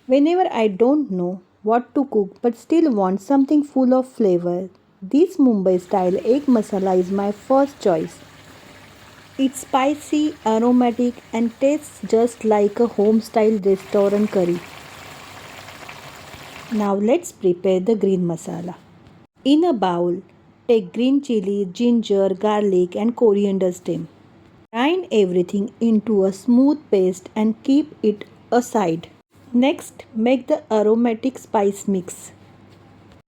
Whenever I don't know what to cook but still want something full of flavor, this Mumbai style egg masala is my first choice. It's spicy, aromatic, and tastes just like a home style restaurant curry. Now let's prepare the green masala. In a bowl, take green chili, ginger, garlic, and coriander stem. Grind everything into a smooth paste and keep it aside. Next, make the aromatic spice mix.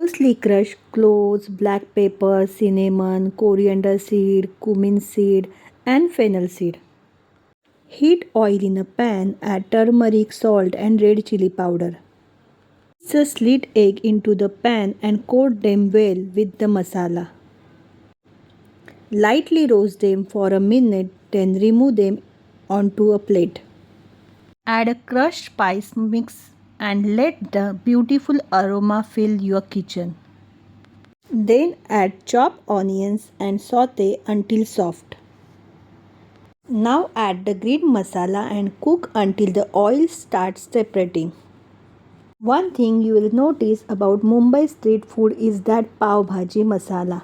Loosely crush cloves, black pepper, cinnamon, coriander seed, cumin seed, and fennel seed. Heat oil in a pan, add turmeric, salt, and red chili powder. Mix a slit egg into the pan and coat them well with the masala. Lightly roast them for a minute, then remove them onto a plate. Add a crushed spice mix and let the beautiful aroma fill your kitchen. Then add chopped onions and saute until soft. Now add the green masala and cook until the oil starts separating. One thing you will notice about Mumbai street food is that pav bhaji masala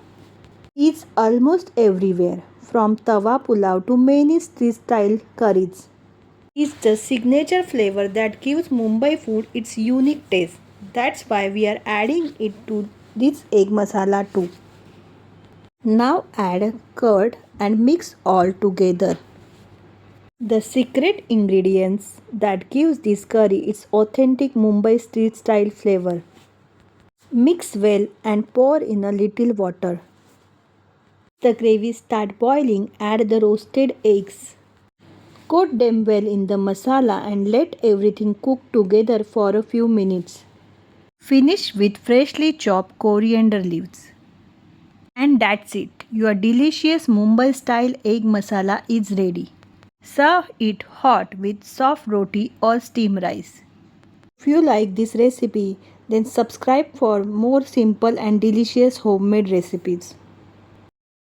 is almost everywhere, from tawa pulao to many street style curries. It's the signature flavor that gives Mumbai food its unique taste. That's why we are adding it to this egg masala too. Now add curd and mix all together. The secret ingredients that gives this curry its authentic Mumbai street style flavor. Mix well and pour in a little water. The gravy start boiling, add the roasted eggs. Coat them well in the masala and let everything cook together for a few minutes. Finish with freshly chopped coriander leaves. And that's it. Your delicious Mumbai style egg masala is ready. Serve it hot with soft roti or steamed rice. If you like this recipe, then subscribe for more simple and delicious homemade recipes.